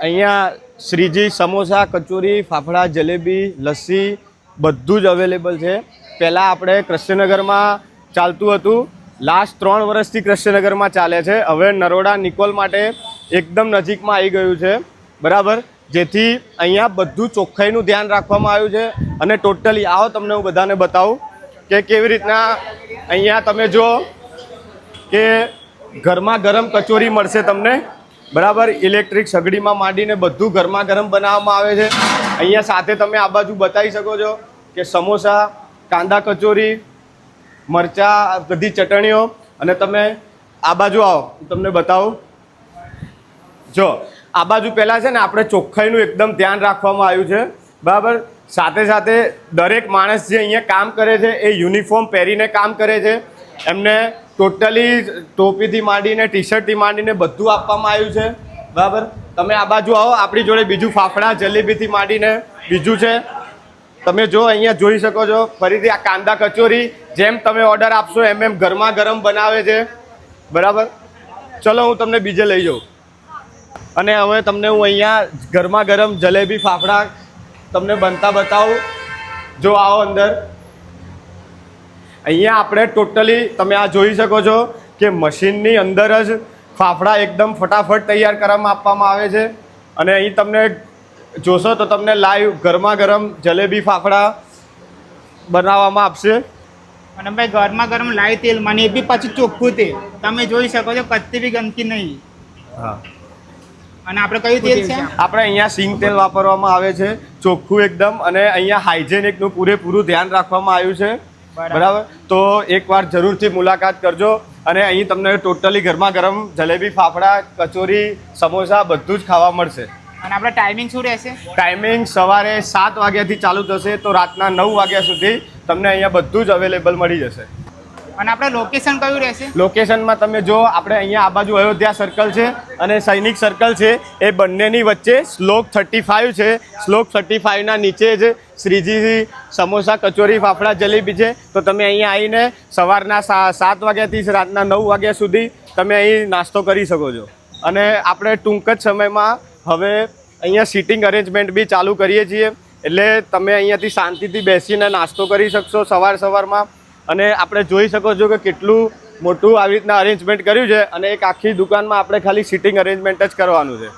અહીંયા શ્રીજી સમોસા, કચોરી, ફાફડા, જલેબી, લસ્સી બધું જ અવેલેબલ છે. પહેલાં આપણે કૃષ્ણનગરમાં ચાલતું હતું, લાસ્ટ 3 વર્ષથી કૃષ્ણનગરમાં ચાલે છે. હવે નરોડા નિકોલ માટે એકદમ નજીકમાં આવી ગયું છે, બરાબર. જેથી અહીંયા બધું ચોખ્ખાઈનું ધ્યાન રાખવામાં આવ્યું છે. અને ટોટલી આવો તમને હું બધાને બતાવું કે કેવી રીતના અહીંયા તમે જુઓ કે ગરમા ગરમ કચોરી મળશે તમને, બરાબર. ઇલેક્ટ્રિક સગડીમાં માંડીને બધું ગરમા ગરમ બનાવવામાં આવે છે. અહીંયા સાથે તમે આ બાજુ બતાવી શકો છો કે સમોસા, કાંદા કચોરી, મરચાં, બધી ચટણીઓ. અને તમે આ બાજુ આવો, હું તમને બતાવું. જો આ બાજુ પહેલાં છે ને આપણે ચોખ્ખાઈનું એકદમ ધ્યાન રાખવામાં આવ્યું છે, બરાબર. સાથે સાથે દરેક માણસ જે અહીંયા કામ કરે છે એ યુનિફોર્મ પહેરીને કામ કરે છે. એમને ટોટલી ટોપીથી માંડીને ટી-શર્ટથી માંડીને બધું આપવામાં આવ્યું છે, બરાબર. તમે આ બાજુ આવો, આપણી જોડે બીજું ફાફડા જલેબીથી માંડીને બીજું છે. તમે જો અહીંયા જોઈ શકો છો ફરીથી આ કાંદા કચોરી જેમ તમે ઓર્ડર આપશો એમ ગરમા ગરમ બનાવે છે, બરાબર. ચલો હું તમને બીજે લઈ જાઉં. અને હવે તમને હું અહીંયા ગરમા ગરમ જલેબી ફાફડા તમને બનતા બતાવું. જો આવો અંદર. અહીંયા આપણે ટોટલી તમે આ જોઈ શકો છો કે મશીનની અંદર જ ફાફડા એકદમ ફટાફટ તૈયાર કરવામાં આપવામાં આવે છે. અને અહીં તમને જોશો તો તમને લાઈવ ગરમા ગરમ જલેબી ફાફડા બનાવવામાં આપશે. અને ભાઈ ગરમા ગરમ લાઈવ તેલ મને એ બી પાછું ચોખ્ખું તેલ તમે જોઈ શકો છો, કત્તી બી ગંદકી નહીં. હા. અને આપણે કયું તેલ છે? આપણે અહીંયા સિંગ તેલ વાપરવામાં આવે છે, ચોખ્ખું એકદમ. અને અહીંયા હાઇજેનિકનું પૂરેપૂરું ધ્યાન રાખવામાં આવ્યું છે, બરાબર. તો એકવાર જરૂરથી મુલાકાત કરજો. અને અહીં તમને ટોટલી ગરમા ગરમ જલેબી, ફાફડા, કચોરી, સમોસા બધું જ ખાવા મળશે. અને આપણે ટાઈમિંગ શું રહેશે? ટાઈમિંગ સવારે 7 વાગ્યાથી ચાલુ થશે તો રાતના 9 વાગ્યા સુધી તમને અહીંયા બધું જ અવેલેબલ મળી જશે. અને આપણે લોકેશન કયું રહેશે? લોકેશનમાં તમે જો આપણે અહીંયા આ બાજુ અયોધ્યા સર્કલ છે અને સૈનિક સર્કલ છે, એ બંનેની વચ્ચે શ્લોક 35 છે. શ્લોક 35ના નીચે જ શ્રીજી સમોસા, કચોરી, ફાફડા, જલેબી છે. તો તમે અહીંયા આવીને સવારના 7 વાગ્યાથી રાતના 9 વાગ્યા સુધી તમે અહીં નાસ્તો કરી શકો છો. અને આપણે ટૂંક જ સમયમાં હવે અહીંયા સિટિંગ અરેન્જમેન્ટ બી ચાલુ કરીએ છીએ, એટલે તમે અહીંયાથી શાંતિથી બેસીને નાસ્તો કરી શકશો સવારમાં. અને આપણે જોઈ શકો છો કે કેટલું મોટું આવી રીતના અરેન્જમેન્ટ કર્યું છે. અને એક આખી દુકાનમાં આપણે ખાલી સિટિંગ અરેન્જમેન્ટ જ કરવાનું છે.